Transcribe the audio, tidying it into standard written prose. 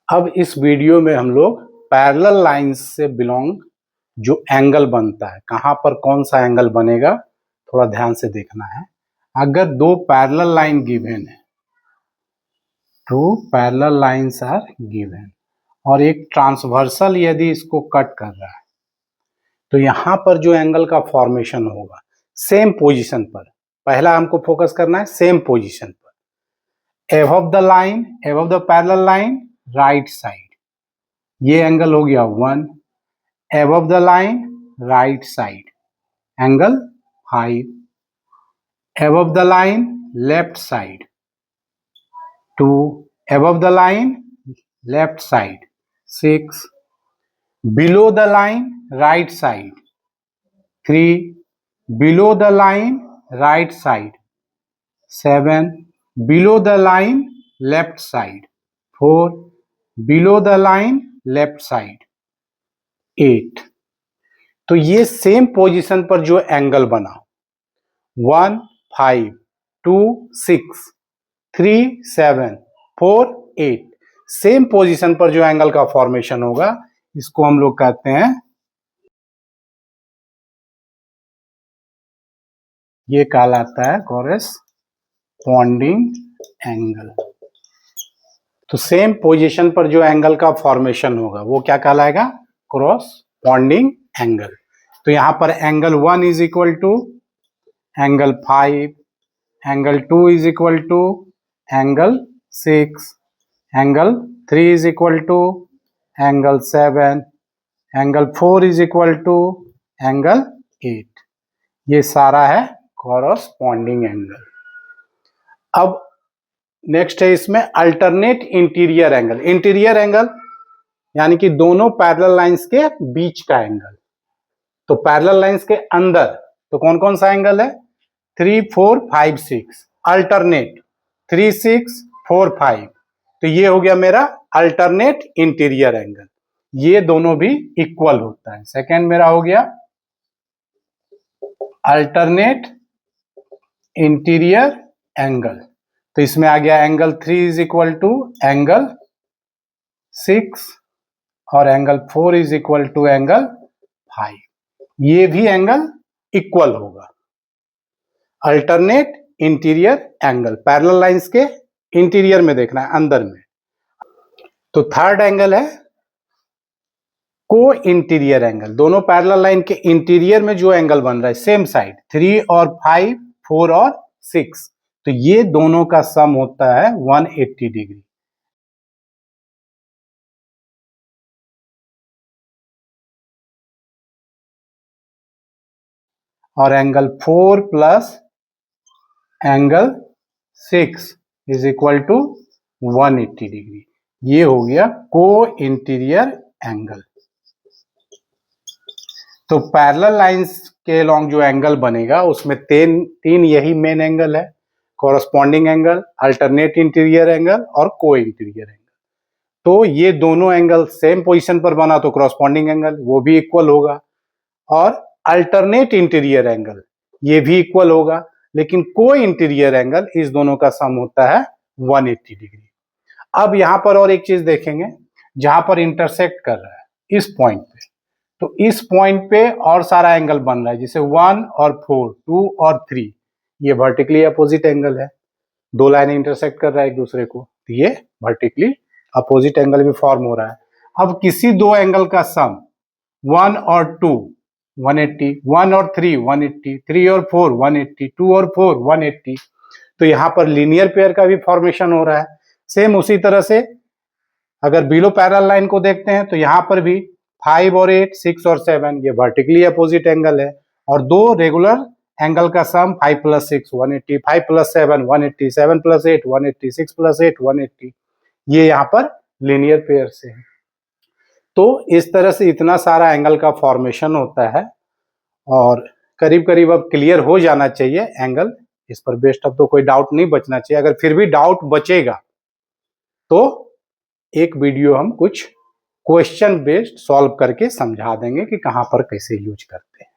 अब इस वीडियो में हम लोग पैरेलल लाइंस से बिलोंग जो एंगल बनता है, कहाँ पर कौन सा एंगल बनेगा थोड़ा ध्यान से देखना है। अगर दो पैरेलल लाइन गिवन है, two parallel lines are given, और एक ट्रांसवर्सल यदि इसको कट कर रहा है, तो यहाँ पर जो एंगल का फॉर्मेशन होगा सेम पोजीशन पर, पहला हमको फोकस करना है सेम पोजीशन पर, above the line, above the parallel line right side, ये एंगल हो गया 1, above the line right side angle 5, above the line left side 2, above the line left side 6, below the line right side 3, below the line right side 7, below the line left side 4, below the line left side 8। तो ये same position पर जो angle बना 1 5 2 6 3 7 4 8, same position पर जो angle का formation होगा इसको हम लोग कहते हैं, ये कहलाता है कॉरेस्पॉन्डिंग एंगल। तो सेम पोजीशन पर जो एंगल का फॉर्मेशन होगा वो क्या कहलाएगा, कॉरेस्पॉन्डिंग एंगल। तो यहां पर angle 1 is equal to angle 5, angle 2 is equal to angle 6, angle 3 is equal to angle 7, angle 4 is equal to angle 8। ये सारा है कॉरेस्पॉन्डिंग एंगल। अब नेक्स्ट है इसमें alternate interior angle. Interior angle यानी कि दोनों पैरेलल लाइंस के बीच का एंगल। तो पैरेलल लाइंस के अंदर तो कौन कौन सा एंगल है, 3 4 5 6, अल्टरनेट 3 6 4 5, तो ये हो गया मेरा अल्टरनेट इंटीरियर एंगल। ये दोनों भी इक्वल होता है। सेकेंड मेरा हो गया अल्टरनेट इंटीरियर एंगल। तो इसमें आ गया angle 3 is equal to angle 6 और angle 4 is equal to angle 5। ये भी एंगल इक्वल होगा। Alternate interior angle parallel lines के इंटीरियर में देखना है, अंदर में। तो थर्ड एंगल है को इंटीरियर एंगल। दोनों पैरेलल लाइन के इंटीरियर में जो एंगल बन रहा है सेम साइड, 3 और 5 4 और 6, तो ये दोनों का सम होता है 180 डिग्री। और angle 4 plus angle 6 is equal to 180 degree. ये हो गया को इंटीरियर एंगल। तो पैरेलल लाइंस के अलोंग जो एंगल बनेगा उसमें तीन यही मेन एंगल है, corresponding angle, alternate interior angle और को इंटीरियर एंगल। तो ये दोनों एंगल सेम पोजीशन पर बना तो कॉरेस्पॉन्डिंग एंगल वो भी इक्वल होगा, और अल्टरनेट इंटीरियर एंगल ये भी इक्वल होगा, लेकिन को इंटीरियर एंगल इस दोनों का सम होता है 180 डिग्री। अब यहां पर और एक चीज देखेंगे, जहां पर इंटरसेक्ट कर रहा है इस पॉइंट पे, तो इस पॉइंट पे और सारा एंगल बन रहा है, जैसे 1 और 4 2 और 3, ये वर्टिकली अपोजिट एंगल है। दो लाइन इंटरसेक्ट कर रहा है एक दूसरे को, तो ये वर्टिकली अपोजिट एंगल भी फॉर्म हो रहा है। अब किसी दो एंगल का सम 1 और 2 180, 1 और 3 180, 3 और 4 180, 2 और 4 180, तो यहाँ पर लीनियर पेयर का भी फॉर्मेशन हो रहा है। सेम उसी तरह से अगर बिलो पैरेलल लाइन को देखते हैं तो यहाँ पर भी 5 और 8 6 और 7 ये वर्टिकली अपोजिट एंगल है, और दो रेगुलर एंगल का सम 5 प्लस 6 180, 5 प्लस 7 180, 7 प्लस 8 180, 6 प्लस 8 180, ये यहाँ पर लीनियर पेयर से है। तो इस तरह से इतना सारा एंगल का फॉर्मेशन होता है, और करीब करीब अब क्लियर हो जाना चाहिए एंगल। इस पर बेस्ट अब तो कोई डाउट नहीं बचना चाहिए। अगर फिर भी डाउट बचेगा तो एक वीडियो हम कुछ क्वेश्चन बेस्ड सॉल्व करके समझा देंगे कि कहां पर कैसे यूज करते हैं।